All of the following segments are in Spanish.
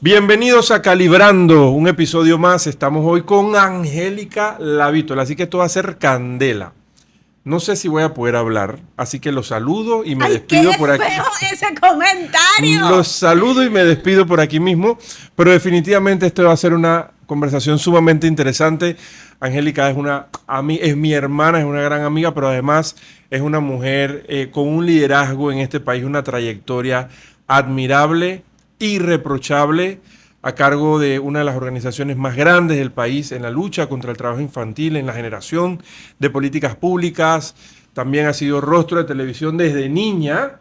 Bienvenidos a Calibrando, un episodio más. Estamos hoy con Angélica Lavítola, así que esto va a ser candela. No sé si voy a poder hablar, así que los saludo y me ¡Ay, qué despido por aquí. feo ese comentario! Los saludo y me despido por aquí mismo, pero definitivamente esto va a ser una conversación sumamente interesante. Angélica es mi hermana, es una gran amiga, pero además es una mujer con un liderazgo en este país, una trayectoria admirable, irreprochable, a cargo de una de las organizaciones más grandes del país en la lucha contra el trabajo infantil, en la generación de políticas públicas. También ha sido rostro de televisión desde niña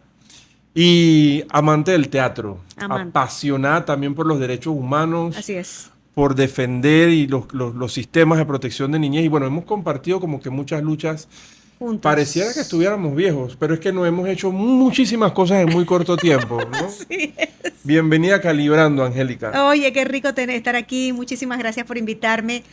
y amante del teatro, Amante, apasionada también por los derechos humanos, así es. por defender y los sistemas de protección de niñez. Y bueno, hemos compartido como que muchas luchas. Pareciera que Juntos. estuviéramos viejos, pero es que nos hemos hecho muchísimas cosas en muy corto tiempo, ¿no? Así es. Bienvenida a Calibrando, Angélica. Oye, qué rico estar aquí. Muchísimas gracias por invitarme.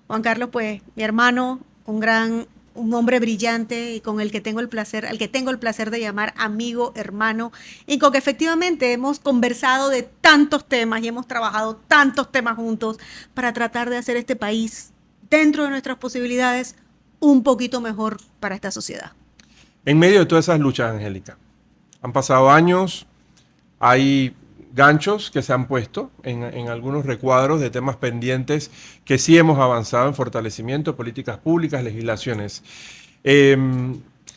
Juan Carlos, pues, mi hermano, un hombre brillante y con el que tengo el placer, al que tengo el placer de llamar amigo, hermano, y con que efectivamente hemos conversado de tantos temas y hemos trabajado tantos temas juntos para tratar de hacer este país, dentro de nuestras posibilidades, un poquito mejor para esta sociedad. En medio de todas esas luchas, Angélica, han pasado años, hay ganchos que se han puesto en algunos recuadros de temas pendientes que sí hemos avanzado en fortalecimiento de políticas públicas, legislaciones. Eh,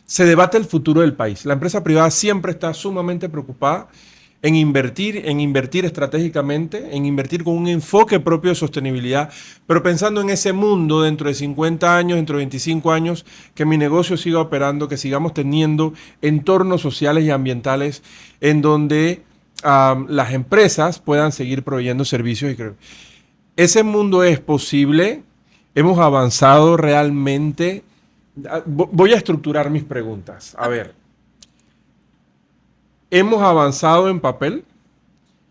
Se debate el futuro del país. La empresa privada siempre está sumamente preocupada en invertir estratégicamente, en invertir con un enfoque propio de sostenibilidad, pero pensando en ese mundo dentro de 50 años, dentro de 25 años, que mi negocio siga operando, que sigamos teniendo entornos sociales y ambientales en donde las empresas puedan seguir proveyendo servicios. Y creo ese mundo es posible. Hemos avanzado realmente. Voy a estructurar mis preguntas. A Ok. ver, hemos avanzado en papel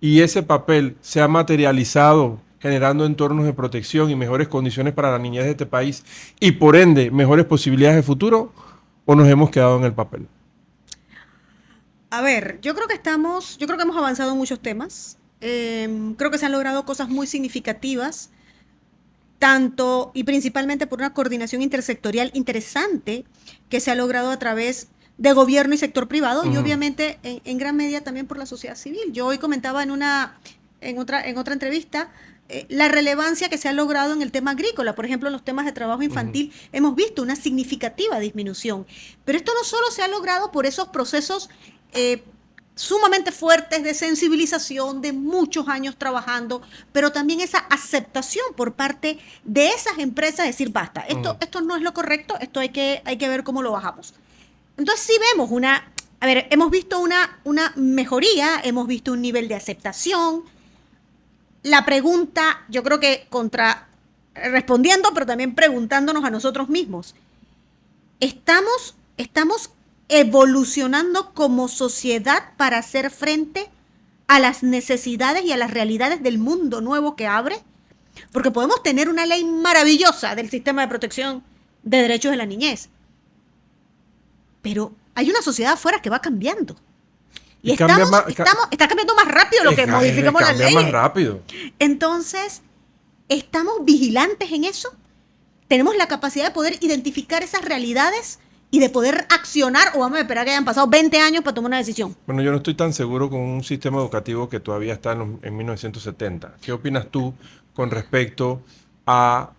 y ese papel se ha materializado generando entornos de protección y mejores condiciones para la niñez de este país y por ende mejores posibilidades de futuro, o nos hemos quedado en el papel. A ver, yo creo que hemos avanzado en muchos temas. Creo que se han logrado cosas muy significativas, tanto y principalmente por una coordinación intersectorial interesante que se ha logrado a través de gobierno y sector privado y Ujú. obviamente en gran medida también por la sociedad civil. Yo hoy comentaba en otra entrevista la relevancia que se ha logrado en el tema agrícola. Por ejemplo, en los temas de trabajo Ujú. infantil hemos visto una significativa disminución. Pero esto no solo se ha logrado por esos procesos eh, sumamente fuertes de sensibilización, de muchos años trabajando, pero también esa aceptación por parte de esas empresas, decir, basta, Ujú. esto no es lo correcto, esto hay que ver cómo lo bajamos. Entonces sí vemos a ver, hemos visto una mejoría, hemos visto un nivel de aceptación. La pregunta, yo creo que respondiendo, pero también preguntándonos a nosotros mismos, estamos evolucionando como sociedad para hacer frente a las necesidades y a las realidades del mundo nuevo que abre? Porque podemos tener una ley maravillosa del sistema de protección de derechos de la niñez, pero hay una sociedad afuera que va cambiando. Y Y cambia más, está cambiando más rápido lo que modificamos las cambia más leyes. rápido. Entonces, ¿estamos vigilantes en eso? ¿Tenemos la capacidad de poder identificar esas realidades y de poder accionar o vamos a esperar que hayan pasado 20 años para tomar una decisión? Bueno, yo no estoy tan seguro con un sistema educativo que todavía está en 1970. ¿Qué opinas tú con respecto a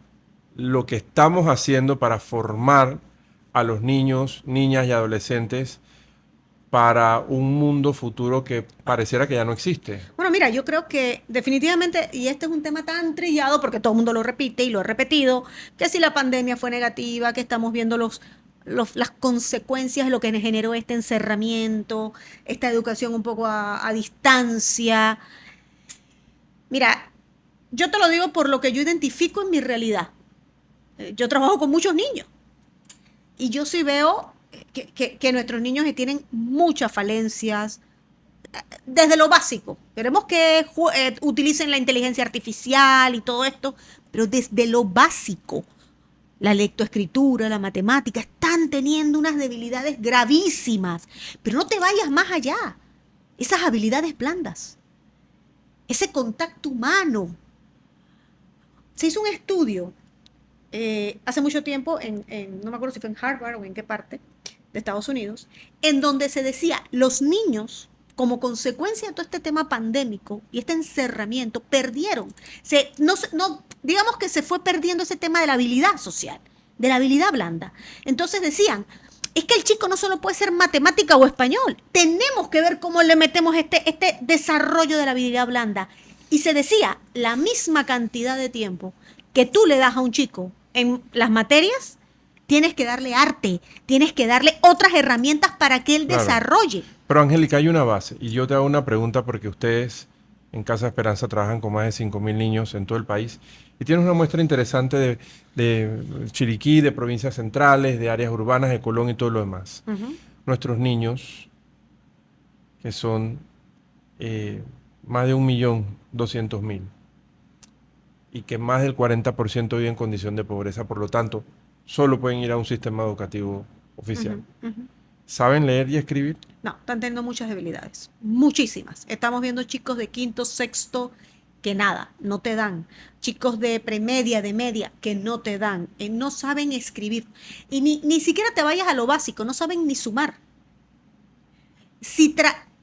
lo que estamos haciendo para formar a los niños, niñas y adolescentes para un mundo futuro que pareciera que ya no existe? Bueno, mira, yo creo que definitivamente, y este es un tema tan trillado porque todo el mundo lo repite y lo he repetido, que si la pandemia fue negativa, que estamos viendo las consecuencias de lo que generó este encerramiento, esta educación un poco a distancia. Mira, yo te lo digo por lo que yo identifico en mi realidad. Yo trabajo con muchos niños y yo sí veo que nuestros niños tienen muchas falencias, desde lo básico. Queremos que utilicen la inteligencia artificial y todo esto, pero desde lo básico, la lectoescritura, la matemática, están teniendo unas debilidades gravísimas. Pero no te vayas más allá. Esas habilidades blandas. ese contacto humano. Se hizo un estudio hace mucho tiempo, no me acuerdo si fue en Harvard o en qué parte de Estados Unidos, en donde se decía, los niños, como consecuencia de todo este tema pandémico y este encerramiento, perdieron. Digamos que se fue perdiendo ese tema de la habilidad social, de la habilidad blanda. Entonces decían, es que el chico no solo puede ser matemática o español, tenemos que ver cómo le metemos este desarrollo de la habilidad blanda. Y se decía, la misma cantidad de tiempo que tú le das a un chico en las materias, tienes que darle arte, tienes que darle otras herramientas para que él desarrolle. Pero Angélica, hay una base, y yo te hago una pregunta porque ustedes en Casa Esperanza trabajan con más de 5.000 niños en todo el país y tienes una muestra interesante de Chiriquí, de provincias centrales, de áreas urbanas, de Colón y todo lo demás. Nuestros niños, que son más de 1.200.000 y que más del 40% vive en condición de pobreza, por lo tanto, solo pueden ir a un sistema educativo oficial. ¿Saben leer y escribir? No, están teniendo muchas debilidades, muchísimas. Estamos viendo chicos de quinto, sexto, que nada, no te dan. Chicos de premedia, de media, que no te dan. No saben escribir. Y ni siquiera te vayas a lo básico, no saben ni sumar. Si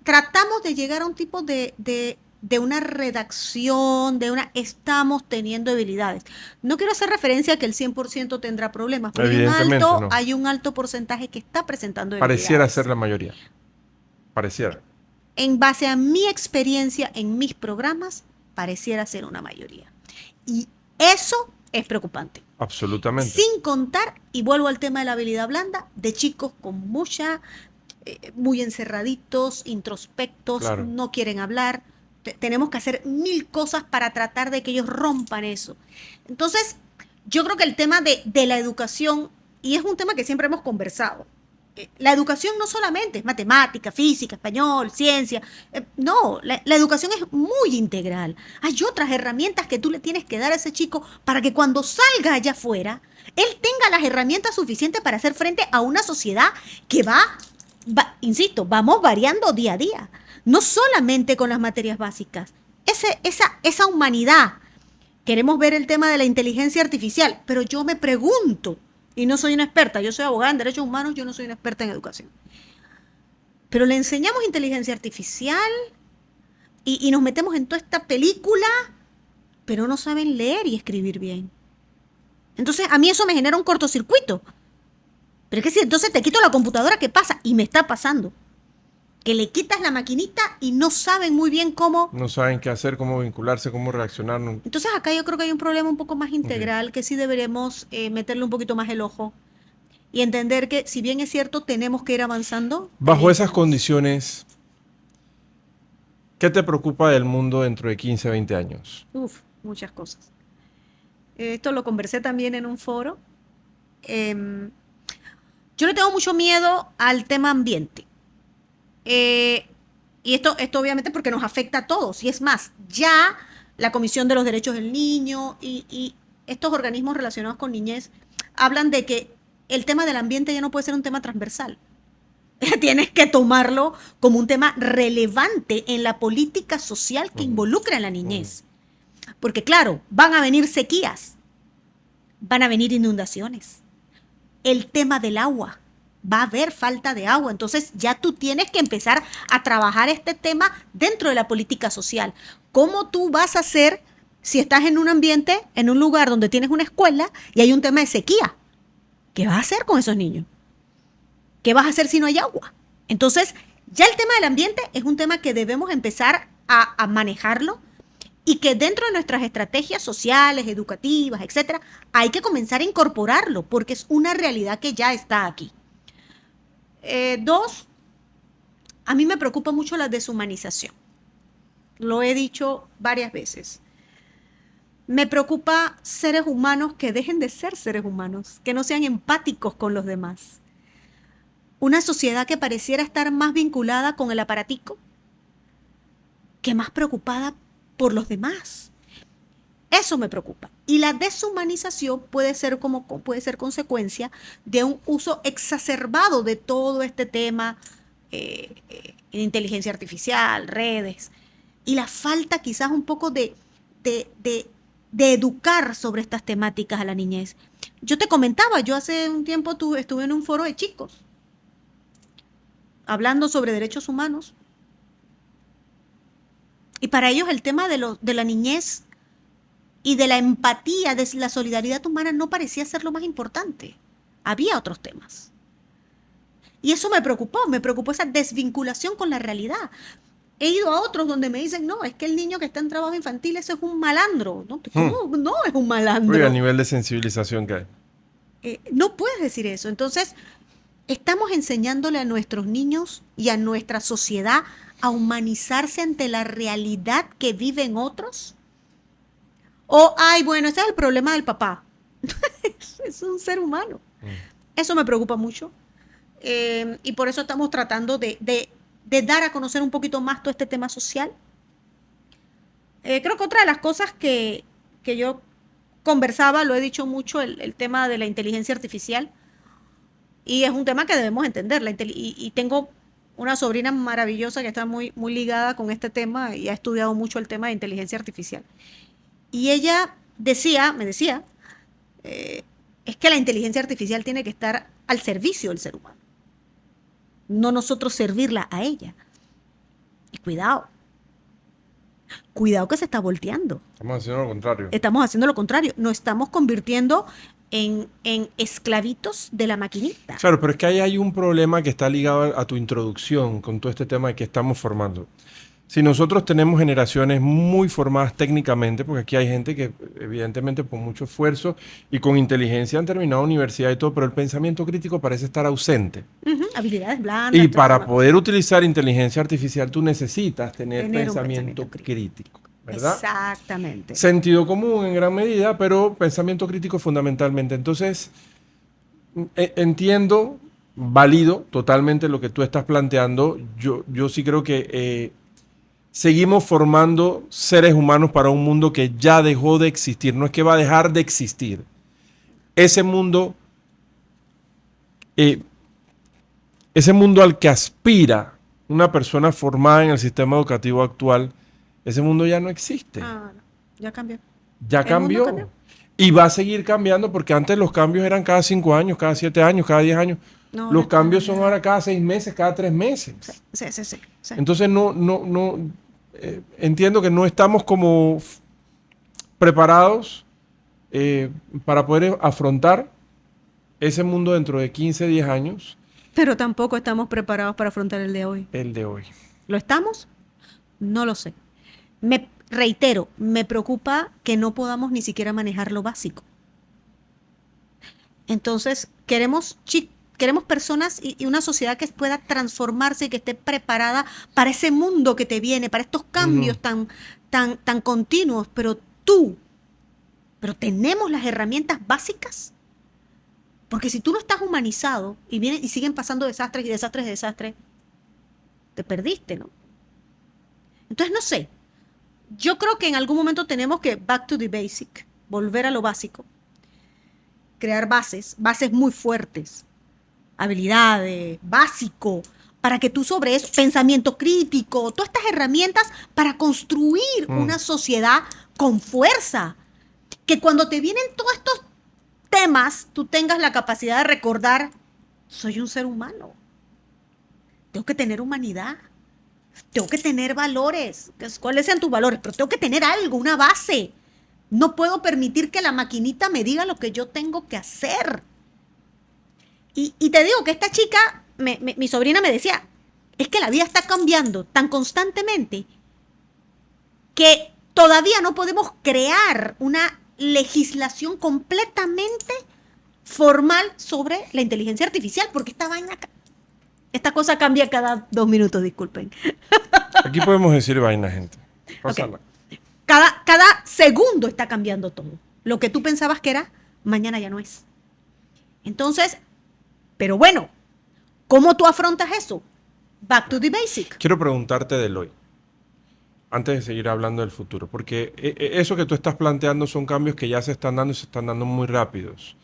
tratamos de llegar a un tipo de una redacción, estamos teniendo debilidades. No quiero hacer referencia a que el 100% tendrá problemas, pero hay un alto porcentaje que está presentando debilidades. Pareciera ser la mayoría. Pareciera. En base a mi experiencia en mis programas, pareciera ser una mayoría. Y eso es preocupante. Absolutamente. Sin contar, y vuelvo al tema de la habilidad blanda, de chicos con muy encerraditos, introspectos, claro, no quieren hablar. Tenemos que hacer 1000 cosas para tratar de que ellos rompan eso. Entonces, yo creo que el tema de la educación, y es un tema que siempre hemos conversado, la educación no solamente es matemática, física, español, ciencia. No, la educación es muy integral. Hay otras herramientas que tú le tienes que dar a ese chico para que cuando salga allá afuera, él tenga las herramientas suficientes para hacer frente a una sociedad que insisto, vamos variando día a día. No solamente con las materias básicas. Esa humanidad. Queremos ver el tema de la inteligencia artificial, pero yo me pregunto, y no soy una experta, yo soy abogada en derechos humanos, yo no soy una experta en educación. Pero le enseñamos inteligencia artificial y nos metemos en toda esta película, pero no saben leer y escribir bien. Entonces, a mí eso me genera un cortocircuito. Pero es que si entonces te quito la computadora, ¿qué pasa? Y me está pasando. Que le quitas la maquinita y no saben muy bien cómo... No saben qué hacer, cómo vincularse, cómo reaccionar. Entonces acá yo creo que hay un problema un poco más integral, que sí deberíamos meterle un poquito más el ojo y entender que, si bien es cierto, tenemos que ir avanzando. Bajo esas condiciones, ¿qué te preocupa del mundo dentro de 15, 20 años? Muchas cosas. Esto lo conversé también en un foro. Yo le tengo mucho miedo al tema ambiente. Y esto obviamente porque nos afecta a todos. Y es más, ya la Comisión de los Derechos del Niño y estos organismos relacionados con niñez hablan de que el tema del ambiente ya no puede ser un tema transversal. Tienes que tomarlo como un tema relevante en la política social que involucra a la niñez. Porque claro, van a venir sequías, van a venir inundaciones. El tema del agua. Va a haber falta de agua, entonces ya tú tienes que empezar a trabajar este tema dentro de la política social. ¿Cómo tú vas a hacer si estás en un ambiente, en un lugar donde tienes una escuela y hay un tema de sequía? ¿Qué vas a hacer con esos niños? ¿Qué vas a hacer si no hay agua? Entonces, ya el tema del ambiente es un tema que debemos empezar a manejarlo y que dentro de nuestras estrategias sociales, educativas, etcétera, hay que comenzar a incorporarlo porque es una realidad que ya está aquí. 2, a mí me preocupa mucho la deshumanización. Lo he dicho varias veces. Me preocupa seres humanos que dejen de ser seres humanos, que no sean empáticos con los demás. Una sociedad que pareciera estar más vinculada con el aparatico que más preocupada por los demás. Eso me preocupa. Y la deshumanización puede ser consecuencia de un uso exacerbado de todo este tema, inteligencia artificial, redes. y la falta quizás un poco de educar sobre estas temáticas a la niñez. Yo te comentaba, yo hace un tiempo estuve en un foro de chicos hablando sobre derechos humanos. Y para ellos el tema de la niñez y de la empatía, de la solidaridad humana no parecía ser lo más importante. Había otros temas. Y eso me preocupó esa desvinculación con la realidad. He ido a otros donde me dicen, no, es que el niño que está en trabajo infantil, ese es un malandro. ¿No? ¿Cómo no es un malandro? Uy, a nivel de sensibilización que hay. No puedes decir eso. Entonces, estamos enseñándole a nuestros niños y a nuestra sociedad a humanizarse ante la realidad que viven otros. O, ay, bueno, ese es el problema del papá. Es un ser humano. Eso me preocupa mucho. Y por eso estamos tratando de dar a conocer un poquito más todo este tema social. Creo que otra de las cosas que yo conversaba, lo he dicho mucho, el tema de la inteligencia artificial. Y es un tema que debemos entender. Y tengo una sobrina maravillosa que está muy, muy ligada con este tema y ha estudiado mucho el tema de inteligencia artificial. Y ella me decía, es que la inteligencia artificial tiene que estar al servicio del ser humano. No nosotros servirla a ella. Y cuidado que se está volteando. Estamos haciendo lo contrario. Estamos haciendo lo contrario. Nos estamos convirtiendo en esclavitos de la maquinita. Claro, pero es que ahí hay un problema que está ligado a tu introducción con todo este tema que estamos formando. Si nosotros tenemos generaciones muy formadas técnicamente, porque aquí hay gente que evidentemente con mucho esfuerzo y con inteligencia han terminado universidad y todo, pero el pensamiento crítico parece estar ausente. Habilidades blandas. Y para poder utilizar inteligencia artificial tú necesitas tener un pensamiento crítico, ¿verdad? Exactamente. Sentido común en gran medida, pero pensamiento crítico fundamentalmente. Entonces, entiendo, valido totalmente lo que tú estás planteando. Yo sí creo que seguimos formando seres humanos para un mundo que ya dejó de existir. No es que va a dejar de existir. Ese mundo al que aspira una persona formada en el sistema educativo actual, ese mundo ya no existe. No, ya cambió. Ya cambió. Y va a seguir cambiando porque antes los cambios eran cada 5 años, cada 7 años, cada 10 años. No, los cambios son ahora cada 6 meses, cada 3 meses. Sí. Entonces entiendo que no estamos como preparados para poder afrontar ese mundo dentro de 15, 10 años. Pero tampoco estamos preparados para afrontar el de hoy. El de hoy. ¿Lo estamos? No lo sé. Reitero, me preocupa que no podamos ni siquiera manejar lo básico. Entonces, queremos personas y una sociedad que pueda transformarse y que esté preparada para ese mundo que te viene, para estos cambios tan continuos. Pero tenemos las herramientas básicas. Porque si tú no estás humanizado y siguen pasando desastres y desastres, te perdiste, ¿no? Entonces, no sé. Yo creo que en algún momento tenemos que back to the basic, volver a lo básico, crear bases muy fuertes, habilidades, básico, para que tú sobre eso, pensamiento crítico, todas estas herramientas para construir una sociedad con fuerza, que cuando te vienen todos estos temas, tú tengas la capacidad de recordar, soy un ser humano, tengo que tener humanidad. Tengo que tener valores, cuáles sean tus valores, pero tengo que tener algo, una base. No puedo permitir que la maquinita me diga lo que yo tengo que hacer. Y te digo que esta chica, mi sobrina me decía, es que la vida está cambiando tan constantemente que todavía no podemos crear una legislación completamente formal sobre la inteligencia artificial, porque esta cosa cambia cada 2 minutos, disculpen. Aquí podemos decir vaina, gente. Pásala. Okay. Cada segundo está cambiando todo. Lo que tú pensabas que era, mañana ya no es. Entonces, pero bueno, ¿cómo tú afrontas eso? Back to the basic. Quiero preguntarte del hoy, antes de seguir hablando del futuro, porque eso que tú estás planteando son cambios que ya se están dando y se están dando muy rápidos.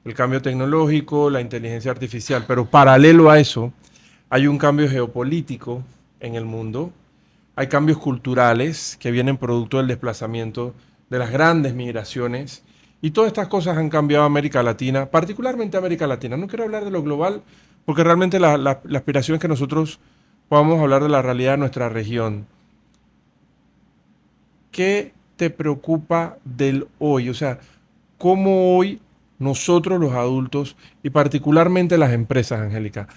El cambio tecnológico, la inteligencia artificial, pero paralelo a eso hay un cambio geopolítico en el mundo, hay cambios culturales que vienen producto del desplazamiento de las grandes migraciones. Y todas estas cosas han cambiado a América Latina, particularmente a América Latina. No quiero hablar de lo global, porque realmente la aspiración es que nosotros podamos hablar de la realidad de nuestra región. ¿Qué te preocupa del hoy? O sea, ¿cómo hoy nosotros los adultos y particularmente las empresas, Angélica,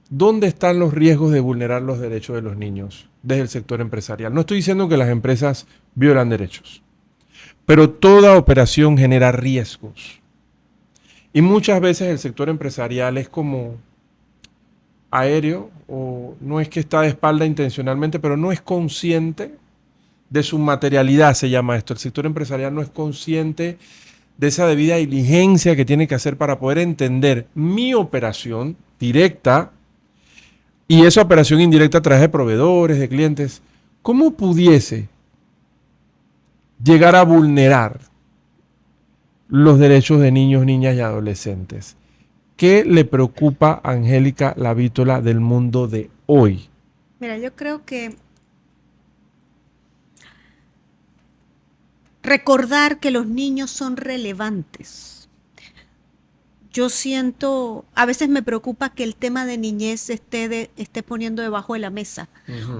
dónde están los riesgos de vulnerar los derechos de los niños desde el sector empresarial? No estoy diciendo que las empresas violan derechos, pero toda operación genera riesgos. Y muchas veces el sector empresarial es como aéreo, o no es que está de espalda intencionalmente, pero no es consciente de su materialidad, se llama esto. El sector empresarial no es consciente de esa debida diligencia que tiene que hacer para poder entender mi operación directa y esa operación indirecta a través de proveedores, de clientes. ¿Cómo pudiese llegar a vulnerar los derechos de niños, niñas y adolescentes? ¿Qué le preocupa a Angélica Lavítola del mundo de hoy? Mira, yo creo que recordar que los niños son relevantes. Yo siento, a veces me preocupa que el tema de niñez se esté poniendo debajo de la mesa.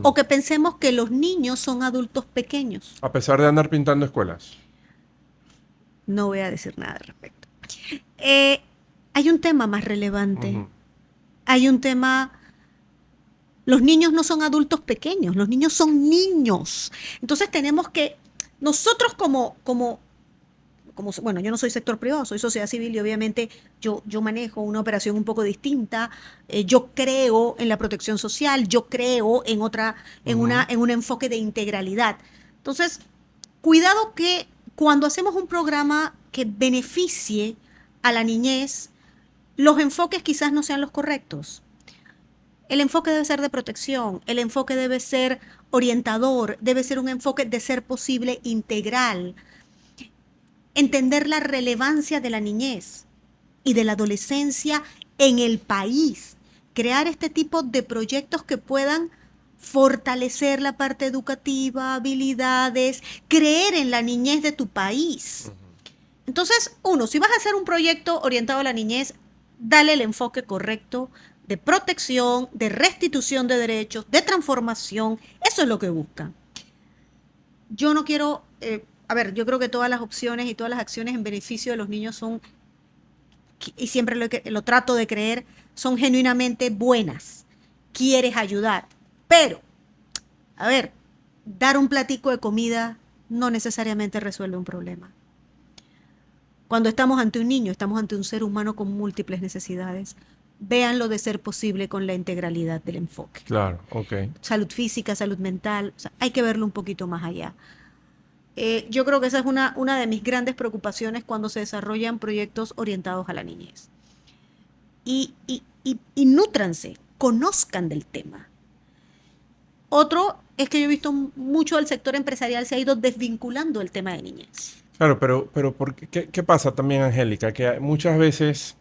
O que pensemos que los niños son adultos pequeños. A pesar de andar pintando escuelas. No voy a decir nada al respecto. Hay un tema más relevante. Hay un tema... Los niños no son adultos pequeños, los niños son niños. Entonces tenemos que... Nosotros bueno, yo no soy sector privado, soy sociedad civil y obviamente yo manejo una operación un poco distinta. Yo creo en la protección social, yo creo en un enfoque de integralidad. Entonces, cuidado que cuando hacemos un programa que beneficie a la niñez, los enfoques quizás no sean los correctos. El enfoque debe ser de protección, el enfoque debe ser orientador, debe ser un enfoque de ser posible integral. Entender la relevancia de la niñez y de la adolescencia en el país. Crear este tipo de proyectos que puedan fortalecer la parte educativa, habilidades, creer en la niñez de tu país. Entonces, si vas a hacer un proyecto orientado a la niñez, dale el enfoque correcto de protección, de restitución de derechos, de transformación. Eso es lo que buscan. Yo no quiero... yo creo que todas las opciones y todas las acciones en beneficio de los niños son, y siempre lo trato de creer, son genuinamente buenas. Quieres ayudar. Pero, dar un platico de comida no necesariamente resuelve un problema. Cuando estamos ante un niño, estamos ante un ser humano con múltiples necesidades. Véanlo de ser posible con la integralidad del enfoque. Claro, ok. Salud física, salud mental, hay que verlo un poquito más allá. Yo creo que esa es una de mis grandes preocupaciones cuando se desarrollan proyectos orientados a la niñez. Y nútranse, conozcan del tema. Otro es que yo he visto mucho del sector empresarial se ha ido desvinculando del tema de niñez. Claro, pero ¿qué pasa también, Angélica? Que muchas veces,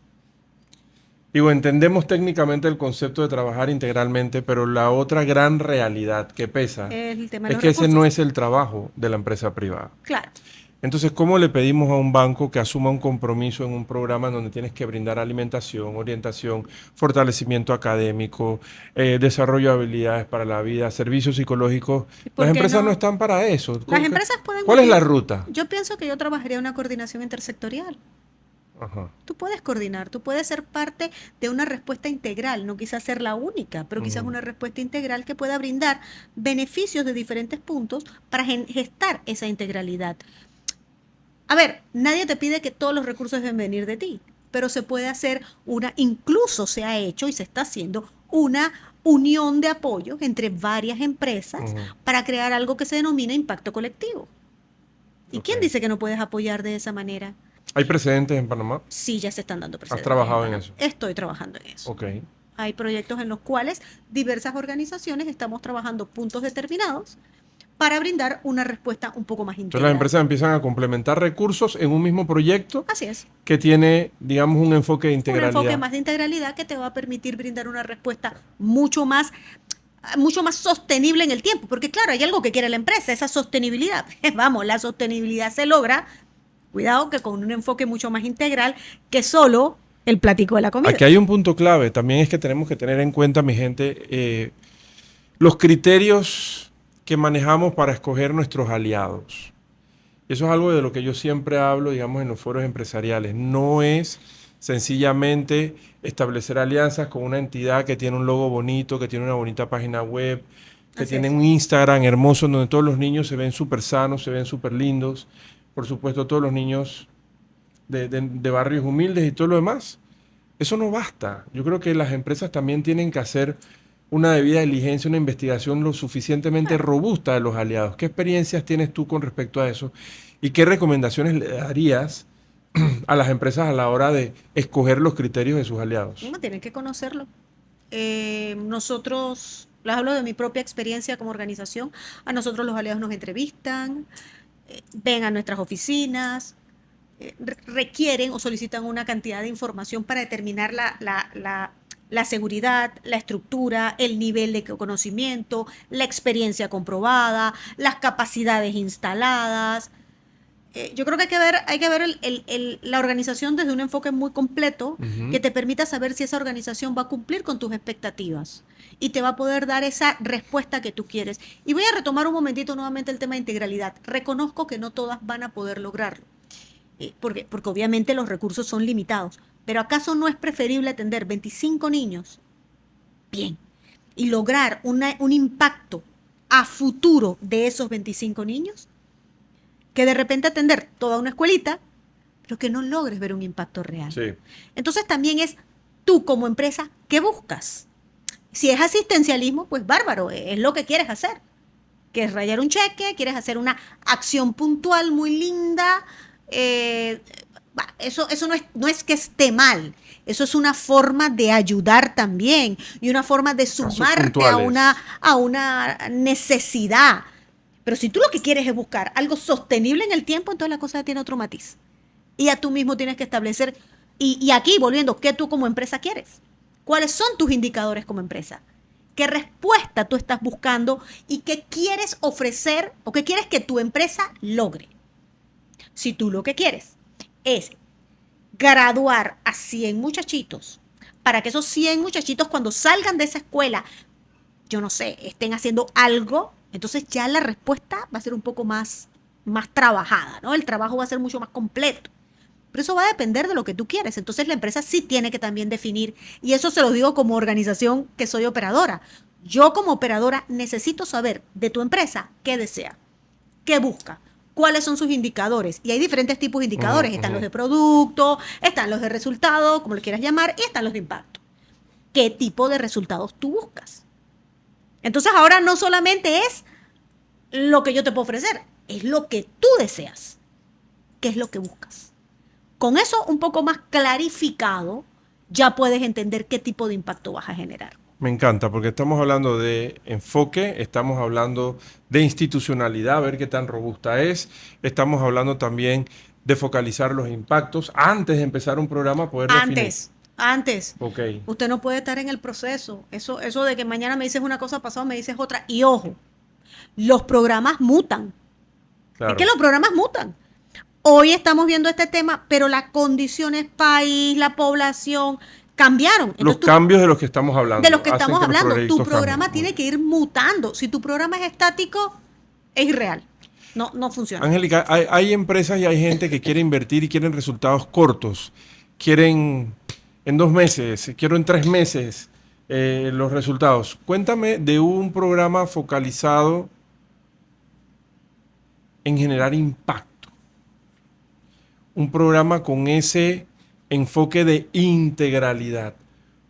entendemos técnicamente el concepto de trabajar integralmente, pero la otra gran realidad que pesa El tema de es los que ese recursos. no es el trabajo de la empresa privada. Claro. Entonces, ¿cómo le pedimos a un banco que asuma un compromiso en un programa en donde tienes que brindar alimentación, orientación, fortalecimiento académico, desarrollo de habilidades para la vida, servicios psicológicos? ¿Por Las qué empresas no? no están para eso. Las empresas pueden... ¿Cuál es la ruta? Yo pienso que yo trabajaría en una coordinación intersectorial. Ajá. Tú puedes coordinar, tú puedes ser parte de una respuesta integral, no quizás ser la única, pero quizás una respuesta integral que pueda brindar beneficios de diferentes puntos para gestar esa integralidad. Nadie te pide que todos los recursos deben venir de ti, pero se puede hacer incluso se ha hecho y se está haciendo una unión de apoyo entre varias empresas para crear algo que se denomina impacto colectivo. ¿Y quién dice que no puedes apoyar de esa manera? ¿Hay precedentes en Panamá? Sí, ya se están dando precedentes. ¿Has trabajado en eso? Estoy trabajando en eso. Ok. Hay proyectos en los cuales diversas organizaciones estamos trabajando puntos determinados para brindar una respuesta un poco más Entonces integral. las empresas empiezan a complementar recursos en un mismo proyecto Así es. que tiene, digamos, un enfoque de integralidad. Un enfoque más de integralidad que te va a permitir brindar una respuesta mucho más mucho más sostenible en el tiempo, porque claro, hay algo que quiere la empresa, esa sostenibilidad. Vamos, la sostenibilidad se logra, cuidado, que con un enfoque mucho más integral que solo el platico de la comida. Aquí hay un punto clave, también es que tenemos que tener en cuenta, mi gente, los criterios que manejamos para escoger nuestros aliados. Eso es algo de lo que yo siempre hablo, digamos, en los foros empresariales. No es sencillamente establecer alianzas con una entidad que tiene un logo bonito, que tiene una bonita página web, que Así tiene es. un Instagram hermoso donde todos los niños se ven súper sanos, se ven súper lindos. Por supuesto, todos los niños de barrios humildes y todo lo demás. Eso no basta. Yo creo que las empresas también tienen que hacer una debida diligencia, una investigación lo suficientemente robusta de los aliados. ¿Qué experiencias tienes tú con respecto a eso? ¿Y qué recomendaciones le darías a las empresas a la hora de escoger los criterios de sus aliados? No, tienen que conocerlo. Nosotros, les hablo de mi propia experiencia como organización, a nosotros los aliados nos entrevistan, ven a nuestras oficinas, requieren o solicitan una cantidad de información para determinar la seguridad, la estructura, el nivel de conocimiento, la experiencia comprobada, las capacidades instaladas. Yo creo que hay que ver la organización desde un enfoque muy completo que te permita saber si esa organización va a cumplir con tus expectativas y te va a poder dar esa respuesta que tú quieres. Y voy a retomar un momentito nuevamente el tema de integralidad. Reconozco que no todas van a poder lograrlo, porque obviamente los recursos son limitados. Pero ¿acaso no es preferible atender 25 niños bien y lograr un impacto a futuro de esos 25 niños? Que de repente atender toda una escuelita, pero que no logres ver un impacto real. Sí. Entonces también es tú como empresa, ¿qué buscas? Si es asistencialismo, pues bárbaro, es lo que quieres hacer. ¿Quieres rayar un cheque? ¿Quieres hacer una acción puntual muy linda? Eso no es que esté mal. Eso es una forma de ayudar también y una forma de sumarte a una necesidad. Pero si tú lo que quieres es buscar algo sostenible en el tiempo, entonces la cosa tiene otro matiz. Y ya tú mismo tienes que establecer, y aquí volviendo, ¿qué tú como empresa quieres? ¿Cuáles son tus indicadores como empresa? ¿Qué respuesta tú estás buscando y qué quieres ofrecer o qué quieres que tu empresa logre? Si tú lo que quieres es graduar a 100 muchachitos, para que esos 100 muchachitos cuando salgan de esa escuela, yo no sé, estén haciendo algo, entonces ya la respuesta va a ser un poco más trabajada, ¿no? El trabajo va a ser mucho más completo. Pero eso va a depender de lo que tú quieres. Entonces la empresa sí tiene que también definir, y eso se lo digo como organización que soy operadora. Yo como operadora necesito saber de tu empresa qué desea, qué busca, cuáles son sus indicadores. Y hay diferentes tipos de indicadores. Están los de producto, están los de resultado, como le quieras llamar, y están los de impacto. ¿Qué tipo de resultados tú buscas? Entonces ahora no solamente es lo que yo te puedo ofrecer, es lo que tú deseas. ¿Qué es lo que buscas? Con eso un poco más clarificado, ya puedes entender qué tipo de impacto vas a generar. Me encanta, porque estamos hablando de enfoque, estamos hablando de institucionalidad, ver qué tan robusta es, estamos hablando también de focalizar los impactos antes de empezar un programa, poder definir. Antes. Okay. Usted no puede estar en el proceso. Eso de que mañana me dices una cosa, pasado me dices otra. Y ojo, los programas mutan. Claro. Es que los programas mutan. Hoy estamos viendo este tema, pero las condiciones país, la población, cambiaron. Entonces, los cambios de los que estamos hablando. De los que estamos hablando. Tu programa cambien. tiene que ir mutando. Si tu programa es estático, es irreal. No funciona. Angélica, hay empresas y hay gente que quiere invertir y quieren resultados cortos. Quieren en 2 meses, quiero en 3 meses los resultados. Cuéntame de un programa focalizado en generar impacto. Un programa con ese enfoque de integralidad.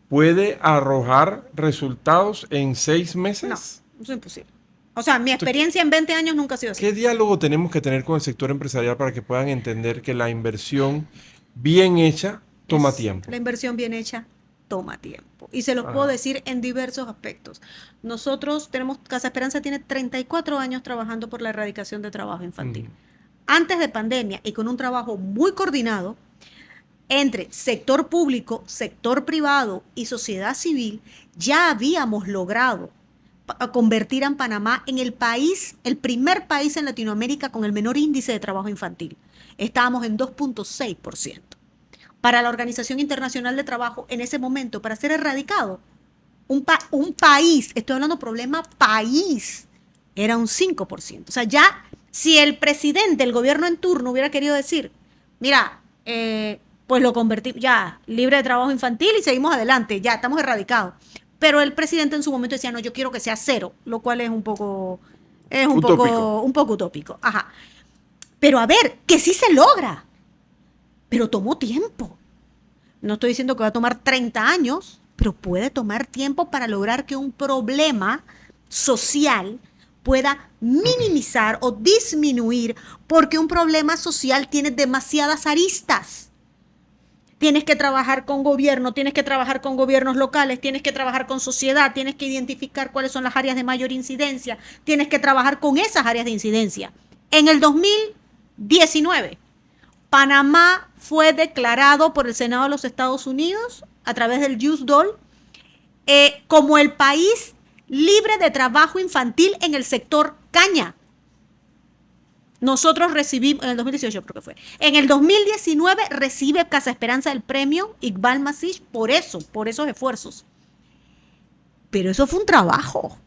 ¿Puede arrojar resultados en 6 meses? No, eso es imposible. O sea, mi experiencia en 20 años nunca ha sido así. ¿Qué diálogo tenemos que tener con el sector empresarial para que puedan entender que la inversión bien hecha toma tiempo? La inversión bien hecha toma tiempo. Y se los puedo decir en diversos aspectos. Nosotros Casa Esperanza tiene 34 años trabajando por la erradicación de trabajo infantil. Antes de pandemia y con un trabajo muy coordinado entre sector público, sector privado y sociedad civil, ya habíamos logrado a convertir a Panamá en el país, el primer país en Latinoamérica con el menor índice de trabajo infantil. Estábamos en 2.6%. Para la Organización Internacional de Trabajo, en ese momento, para ser erradicado, un país, estoy hablando problema país, era un 5%. O sea, ya si el presidente, el gobierno en turno hubiera querido decir, mira, pues lo convertimos ya libre de trabajo infantil y seguimos adelante, ya estamos erradicados. Pero el presidente en su momento decía, no, yo quiero que sea cero, lo cual es un poco utópico. Ajá. Pero a ver, que sí se logra, pero tomó tiempo. No estoy diciendo que va a tomar 30 años, pero puede tomar tiempo para lograr que un problema social pueda minimizar o disminuir, porque un problema social tiene demasiadas aristas. Tienes que trabajar con gobierno, tienes que trabajar con gobiernos locales, tienes que trabajar con sociedad, tienes que identificar cuáles son las áreas de mayor incidencia, tienes que trabajar con esas áreas de incidencia. En el 2019, Panamá fue declarado por el Senado de los Estados Unidos, a través del JUSDOL, como el país libre de trabajo infantil en el sector caña. Nosotros recibimos, en el 2018 creo que fue, en el 2019 recibe Casa Esperanza el premio Iqbal Masih por esos esfuerzos. Pero eso fue un trabajo.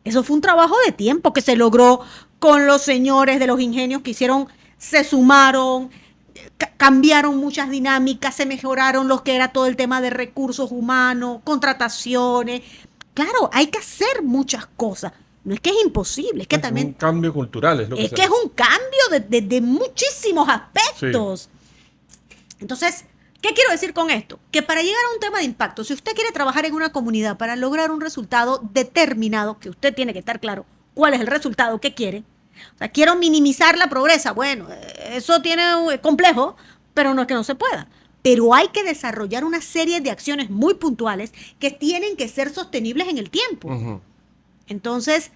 Eso fue un trabajo de tiempo que se logró con los señores de los ingenios que hicieron, se sumaron, cambiaron muchas dinámicas, se mejoraron lo que era todo el tema de recursos humanos, contrataciones. Claro, hay que hacer muchas cosas. No es que es imposible, es que también... Es un cambio cultural. Es que es un cambio de muchísimos aspectos. Sí. Entonces, ¿qué quiero decir con esto? Que para llegar a un tema de impacto, si usted quiere trabajar en una comunidad para lograr un resultado determinado, que usted tiene que estar claro cuál es el resultado que quiere. O sea, quiero minimizar la pobreza. Bueno, eso tiene complejo, pero no es que no se pueda. Pero hay que desarrollar una serie de acciones muy puntuales que tienen que ser sostenibles en el tiempo. Uh-huh. Entonces,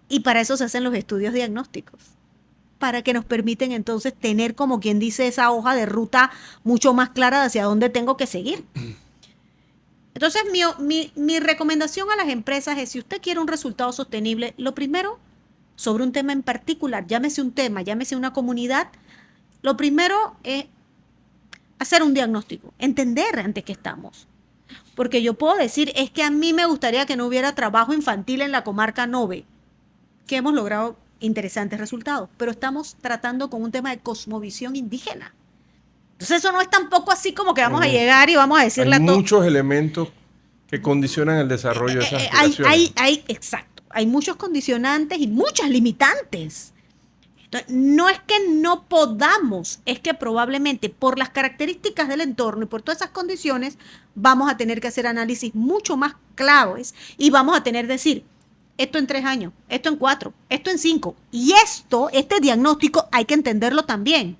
y para eso se hacen los estudios diagnósticos, para que nos permiten entonces tener, como quien dice, esa hoja de ruta mucho más clara de hacia dónde tengo que seguir. Entonces, mi recomendación a las empresas es, si usted quiere un resultado sostenible, lo primero, sobre un tema en particular, llámese un tema, llámese una comunidad, lo primero es hacer un diagnóstico, entender ante qué estamos. Porque yo puedo decir, es que a mí me gustaría que no hubiera trabajo infantil en la comarca Nove, que hemos logrado interesantes resultados, pero estamos tratando con un tema de cosmovisión indígena. Entonces eso no es tampoco así como que vamos a llegar y vamos a decirle a todos. Hay muchos elementos que condicionan el desarrollo de esas aspiraciones. Exacto. Hay muchos condicionantes y muchas limitantes. Entonces, no es que no podamos, es que probablemente por las características del entorno y por todas esas condiciones vamos a tener que hacer análisis mucho más claves y vamos a tener que decir, esto en 3 años, esto en 4, esto en 5. Y este diagnóstico hay que entenderlo también.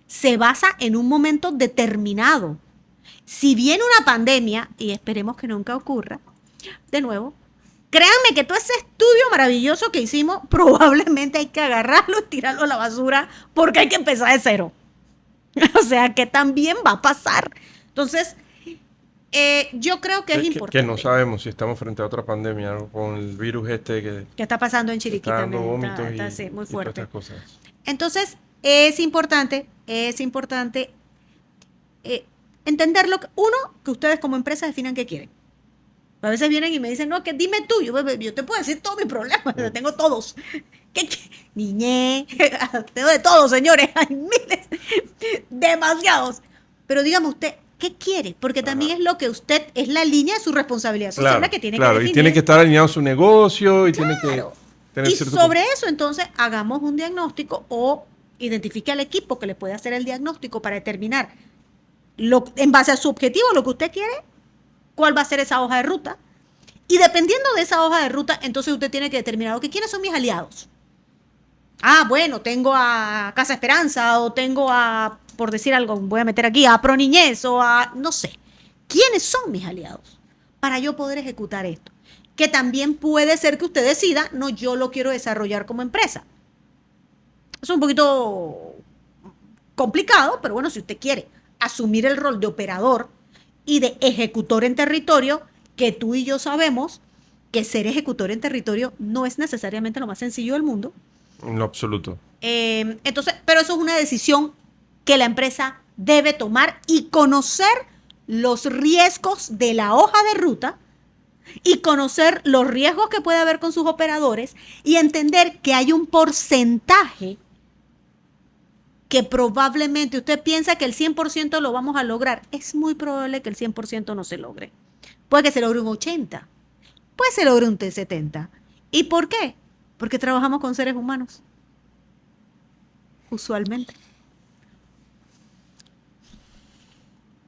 Se basa en un momento determinado. Si viene una pandemia, y esperemos que nunca ocurra, de nuevo, créanme que todo ese estudio maravilloso que hicimos, probablemente hay que agarrarlo y tirarlo a la basura porque hay que empezar de cero. O sea, que también va a pasar. Entonces, yo creo que es importante. Que no sabemos si estamos frente a otra pandemia, ¿no? Con el virus que está pasando en Chiriquí también. Está sí, muy fuerte. Y cosas. Entonces, es importante entenderlo. Uno, que ustedes como empresa definan qué quieren. A veces vienen y me dicen, no, que dime tú, yo te puedo decir todos mis problemas, yo tengo todos. Niñé, tengo de todo, señores, hay miles, demasiados. Pero dígame usted, ¿qué quiere? Porque también es lo que usted, es la línea de su responsabilidad social la que tiene que definir. Y tiene que estar alineado a su negocio y tiene que tener y sobre eso, entonces, hagamos un diagnóstico o identifique al equipo que le puede hacer el diagnóstico para determinar, en base a su objetivo, lo que usted quiere, cuál va a ser esa hoja de ruta. Y dependiendo de esa hoja de ruta, entonces usted tiene que determinar, ¿quiénes son mis aliados? Ah, bueno, tengo a Casa Esperanza o tengo a, por decir algo, voy a meter aquí, a Proniñez o a, no sé. ¿Quiénes son mis aliados? Para yo poder ejecutar esto. Que también puede ser que usted decida, no, yo lo quiero desarrollar como empresa. Es un poquito complicado, pero bueno, si usted quiere asumir el rol de operador y de ejecutor en territorio, que tú y yo sabemos que ser ejecutor en territorio no es necesariamente lo más sencillo del mundo. En lo absoluto. Entonces, pero eso es una decisión que la empresa debe tomar y conocer los riesgos de la hoja de ruta y conocer los riesgos que puede haber con sus operadores y entender que hay un porcentaje que probablemente usted piensa que el 100% lo vamos a lograr. Es muy probable que el 100% no se logre. Puede que se logre un 80%, puede que se logre un 70%. ¿Y por qué? Porque trabajamos con seres humanos. Usualmente.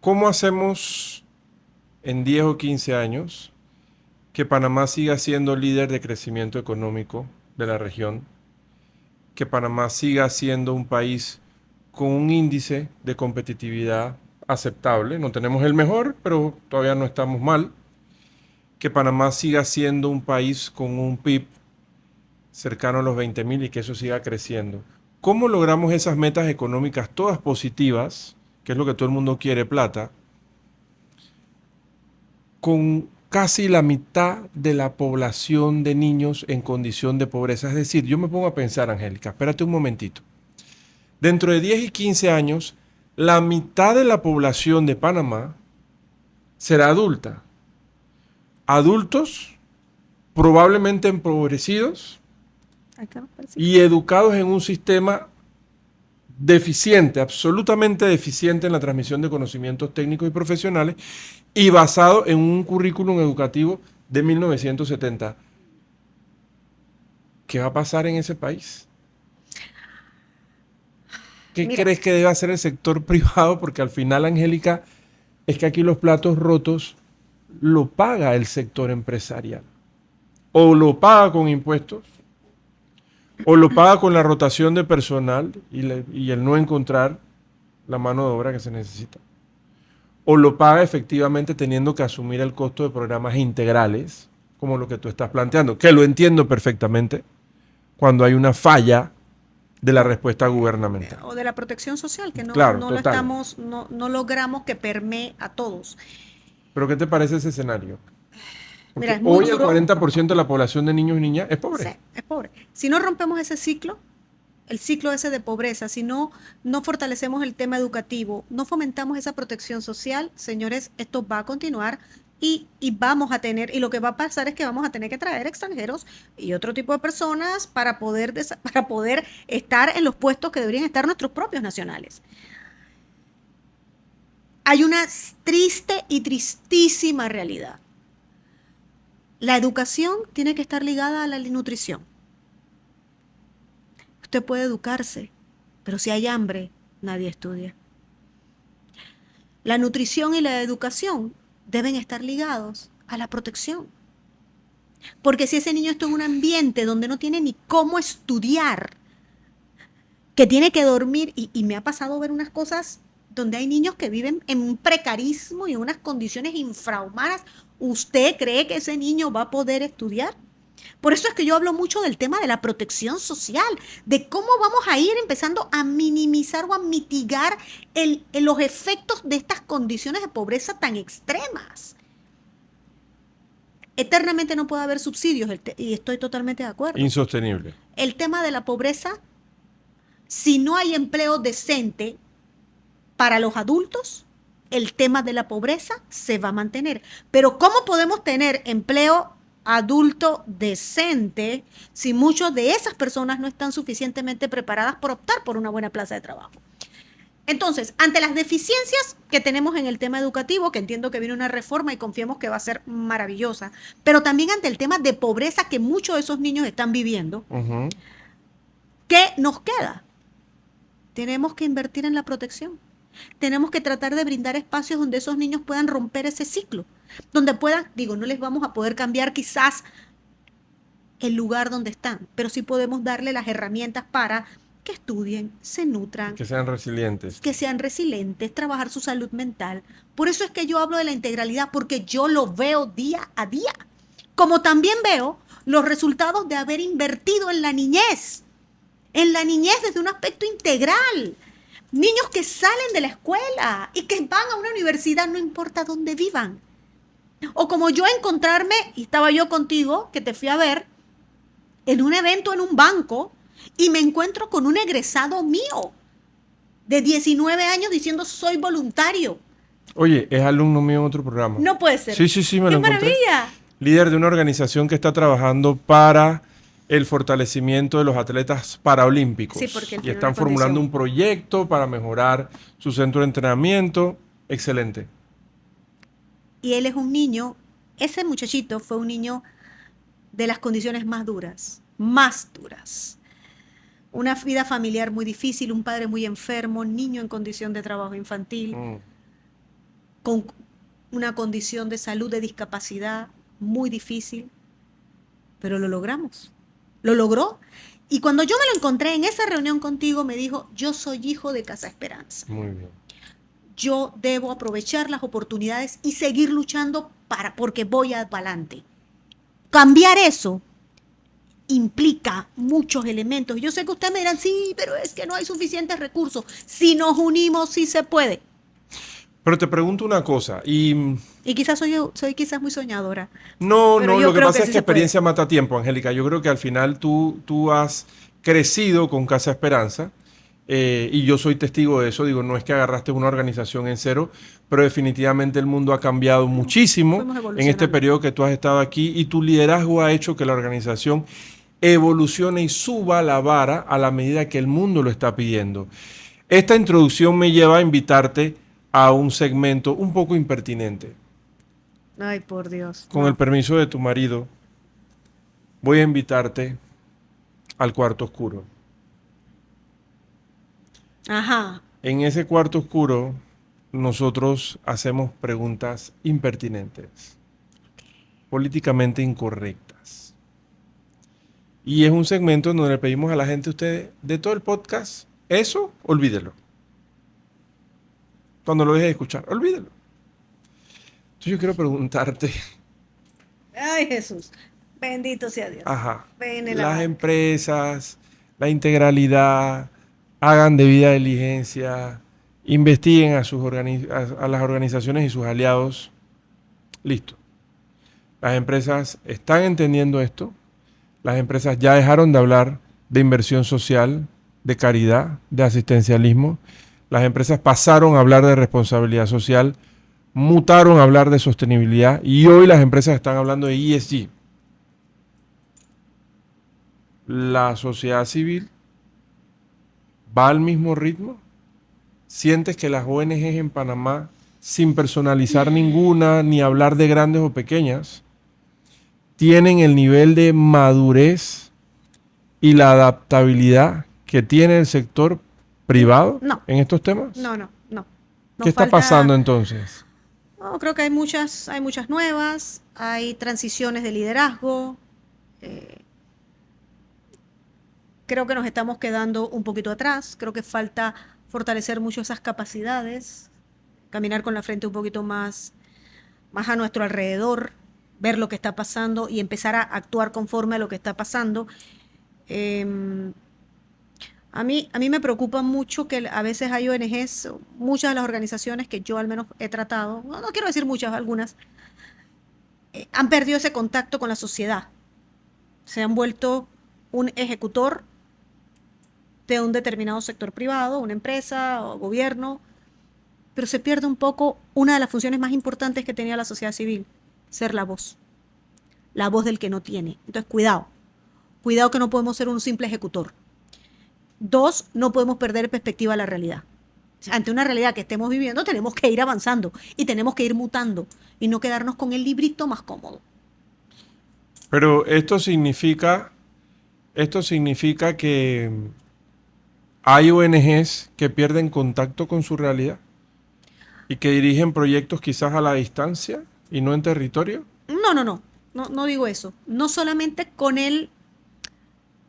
¿Cómo hacemos en 10 o 15 años que Panamá siga siendo líder de crecimiento económico de la región? Que Panamá siga siendo un país con un índice de competitividad aceptable. No tenemos el mejor, pero todavía no estamos mal. Que Panamá siga siendo un país con un PIB cercano a los 20.000 y que eso siga creciendo. ¿Cómo logramos esas metas económicas todas positivas, que es lo que todo el mundo quiere, plata, con casi la mitad de la población de niños en condición de pobreza? Es decir, yo me pongo a pensar, Angélica, espérate un momentito. Dentro de 10 y 15 años, la mitad de la población de Panamá será adulta. Adultos probablemente empobrecidos y educados en un sistema deficiente, absolutamente deficiente en la transmisión de conocimientos técnicos y profesionales y basado en un currículum educativo de 1970. ¿Qué va a pasar en ese país? ¿Qué crees que debe hacer el sector privado? Porque al final, Angélica, es que aquí los platos rotos lo paga el sector empresarial. O lo paga con impuestos, o lo paga con la rotación de personal y el no encontrar la mano de obra que se necesita. O lo paga efectivamente teniendo que asumir el costo de programas integrales, como lo que tú estás planteando, que lo entiendo perfectamente, cuando hay una falla de la respuesta gubernamental. O de la protección social, que no, Claro, no lo estamos, no logramos que permee a todos. ¿Pero qué te parece ese escenario? Porque Mira, es muy hoy duro. el 40% de la población de niños y niñas es pobre. Sí, es pobre. Si no rompemos ese ciclo, el ciclo ese de pobreza, si no fortalecemos el tema educativo, no fomentamos esa protección social, señores, esto va a continuar y vamos a tener, y lo que va a pasar es que vamos a tener que traer extranjeros y otro tipo de personas para poder estar en los puestos que deberían estar nuestros propios nacionales. Hay una triste y tristísima realidad. La educación tiene que estar ligada a la nutrición. Usted puede educarse, pero si hay hambre, nadie estudia. La nutrición y la educación deben estar ligados a la protección. Porque si ese niño está en un ambiente donde no tiene ni cómo estudiar, que tiene que dormir, y me ha pasado ver unas cosas donde hay niños que viven en un precarismo y en unas condiciones infrahumanas, ¿usted cree que ese niño va a poder estudiar? Por eso es que yo hablo mucho del tema de la protección social, de cómo vamos a ir empezando a minimizar o a mitigar los efectos de estas condiciones de pobreza tan extremas. Eternamente no puede haber subsidios, y estoy totalmente de acuerdo. Insostenible. El tema de la pobreza, si no hay empleo decente para los adultos, el tema de la pobreza se va a mantener. Pero ¿cómo podemos tener empleo adulto decente si muchas de esas personas no están suficientemente preparadas por optar por una buena plaza de trabajo? Entonces, ante las deficiencias que tenemos en el tema educativo, que entiendo que viene una reforma y confiemos que va a ser maravillosa, pero también ante el tema de pobreza que muchos de esos niños están viviendo, ¿qué nos queda? Tenemos que invertir en la protección. Tenemos que tratar de brindar espacios donde esos niños puedan romper ese ciclo, donde puedan, no les vamos a poder cambiar quizás el lugar donde están, pero sí podemos darle las herramientas para que estudien, se nutran, que sean resilientes, trabajar su salud mental. Por eso es que yo hablo de la integralidad, porque yo lo veo día a día, como también veo los resultados de haber invertido en la niñez desde un aspecto integral. Niños que salen de la escuela y que van a una universidad, no importa dónde vivan. O como yo encontrarme, y estaba yo contigo, que te fui a ver, en un evento en un banco, y me encuentro con un egresado mío de 19 años diciendo soy voluntario. Oye, es alumno mío en otro programa. No puede ser. Sí, sí, sí, me ¡Qué lo encontré. maravilla! Líder de una organización que está trabajando para el fortalecimiento de los atletas paralímpicos. Sí, porque él Y tiene están una formulando condición. un proyecto para mejorar su centro de entrenamiento. Excelente. Y él es un niño, ese muchachito fue un niño de las condiciones más duras, más duras. Una vida familiar muy difícil, un padre muy enfermo, niño en condición de trabajo infantil, Mm. con una condición de salud, de discapacidad muy difícil, pero lo logramos. Lo logró. Y cuando yo me lo encontré en esa reunión contigo, me dijo, yo soy hijo de Casa Esperanza. Muy bien. Yo debo aprovechar las oportunidades y seguir luchando porque voy adelante. Cambiar eso implica muchos elementos. Yo sé que ustedes me dirán, sí, pero es que no hay suficientes recursos. Si nos unimos, sí se puede. Pero te pregunto una cosa, y Y quizás soy quizás muy soñadora. no, Pero no, yo lo que creo pasa que es sí que se puede. experiencia mata tiempo, Angélica. Yo creo que al final tú has crecido con Casa Esperanza, y yo soy testigo de eso. Digo, no es que agarraste una organización en cero, pero definitivamente el mundo ha cambiado muchísimo Fuimos en este evolucionando. periodo que tú has estado aquí, y tu liderazgo ha hecho que la organización evolucione y suba la vara a la medida que el mundo lo está pidiendo. Esta introducción me lleva a invitarte a un segmento un poco impertinente. Ay, por Dios. Con el No. permiso de tu marido, voy a invitarte al cuarto oscuro. Ajá. En ese cuarto oscuro, nosotros hacemos preguntas impertinentes, políticamente incorrectas. Y es un segmento en donde le pedimos a la gente, ustedes, de todo el podcast, eso, olvídelo. Cuando lo deje de escuchar, olvídelo. Entonces yo quiero preguntarte, Ay, Jesús. Bendito sea Dios. ajá, Ven en la las barca. empresas, la integralidad, hagan debida diligencia, investiguen a las organizaciones y sus aliados. Listo. Las empresas están entendiendo esto. Las empresas ya dejaron de hablar de inversión social, de caridad, de asistencialismo. Las empresas pasaron a hablar de responsabilidad social, mutaron a hablar de sostenibilidad, y hoy las empresas están hablando de ESG. La sociedad civil va al mismo ritmo. ¿Sientes que las ONGs en Panamá, sin personalizar ninguna ni hablar de grandes o pequeñas, tienen el nivel de madurez y la adaptabilidad que tiene el sector privado No. en estos temas? No. Nos ¿Qué está falta- pasando entonces? No, creo que hay muchas nuevas, hay transiciones de liderazgo. Creo que nos estamos quedando un poquito atrás. Creo que falta fortalecer mucho esas capacidades, caminar con la frente un poquito más a nuestro alrededor, ver lo que está pasando y empezar a actuar conforme a lo que está pasando. Eh, a mí me preocupa mucho que a veces hay ONGs, muchas de las organizaciones que yo al menos he tratado, no quiero decir muchas, algunas, han perdido ese contacto con la sociedad. Se han vuelto un ejecutor de un determinado sector privado, una empresa o gobierno, pero se pierde un poco una de las funciones más importantes que tenía la sociedad civil, ser la voz del que no tiene. Entonces, cuidado que no podemos ser un simple ejecutor. 2, no podemos perder perspectiva de la realidad. O sea, ante una realidad que estemos viviendo, tenemos que ir avanzando y tenemos que ir mutando y no quedarnos con el librito más cómodo. Pero esto significa que hay ONGs que pierden contacto con su realidad y que dirigen proyectos quizás a la distancia y no en territorio. No digo eso. No solamente con él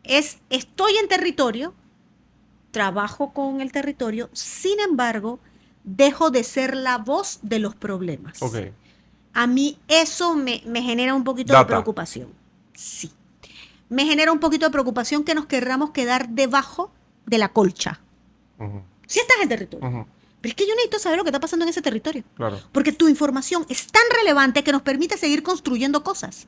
estoy en territorio, trabajo con el territorio, sin embargo, dejo de ser la voz de los problemas. Ok. A mí eso me genera un poquito Data. de preocupación. Sí. Me genera un poquito de preocupación que nos querramos quedar debajo de la colcha. Ujú, Si estás en territorio, ujú. Pero es que yo necesito saber lo que está pasando en ese territorio. Claro. Porque tu información es tan relevante que nos permite seguir construyendo cosas.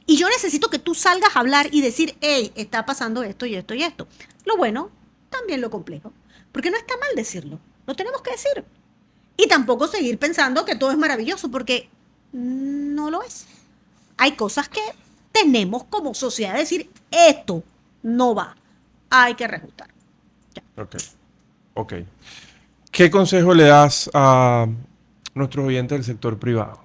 Y yo necesito que tú salgas a hablar y decir, hey, está pasando esto y esto y esto. Lo bueno, también lo complejo. Porque no está mal decirlo. Lo tenemos que decir. Y tampoco seguir pensando que todo es maravilloso, porque no lo es. Hay cosas que tenemos como sociedad decir, esto no va. Hay que reajustar. Ya. Ok. Ok. ¿Qué consejo le das a nuestros oyentes del sector privado?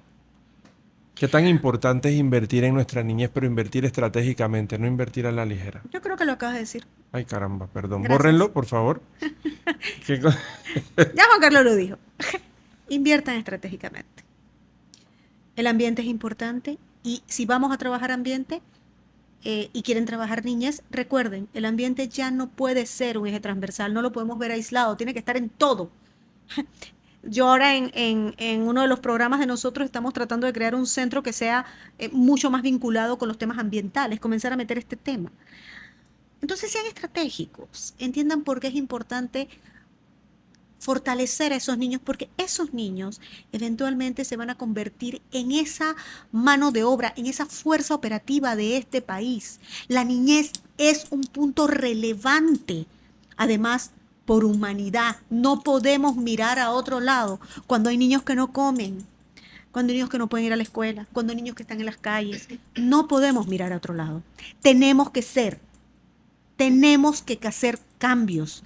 ¿Qué tan importante es invertir en nuestra niñez, pero invertir estratégicamente, no invertir a la ligera? Yo creo que lo acabas de decir. Ay, caramba, perdón. Gracias. Bórrenlo, por favor. ¿Qué co- Ya Juan Carlos lo dijo. Inviertan estratégicamente. El ambiente es importante y si vamos a trabajar ambiente y quieren trabajar niñez, recuerden, el ambiente ya no puede ser un eje transversal, no lo podemos ver aislado, tiene que estar en todo. Yo ahora en uno de los programas de nosotros estamos tratando de crear un centro que sea mucho más vinculado con los temas ambientales, comenzar a meter este tema. Entonces sean estratégicos, entiendan por qué es importante fortalecer a esos niños, porque esos niños eventualmente se van a convertir en esa mano de obra, en esa fuerza operativa de este país. La niñez es un punto relevante. Además, por humanidad, no podemos mirar a otro lado cuando hay niños que no comen, cuando hay niños que no pueden ir a la escuela, cuando hay niños que están en las calles. No podemos mirar a otro lado. Tenemos que hacer cambios.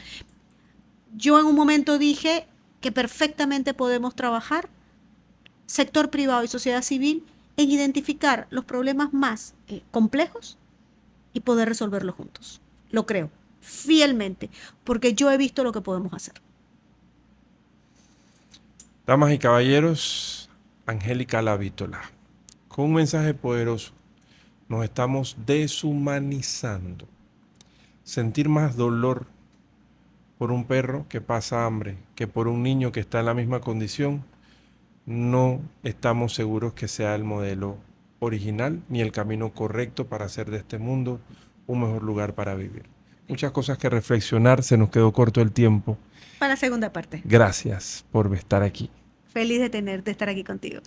Yo en un momento dije que perfectamente podemos trabajar, sector privado y sociedad civil, en identificar los problemas más complejos y poder resolverlos juntos. Lo creo, fielmente, porque yo he visto lo que podemos hacer. Damas y caballeros, Angélica Lavítola, con un mensaje poderoso. Nos estamos deshumanizando. Sentir más dolor por un perro que pasa hambre que por un niño que está en la misma condición, no estamos seguros que sea el modelo original ni el camino correcto para hacer de este mundo un mejor lugar para vivir. Muchas cosas que reflexionar, se nos quedó corto el tiempo. Para la segunda parte. Gracias por estar aquí. Feliz de estar aquí contigo.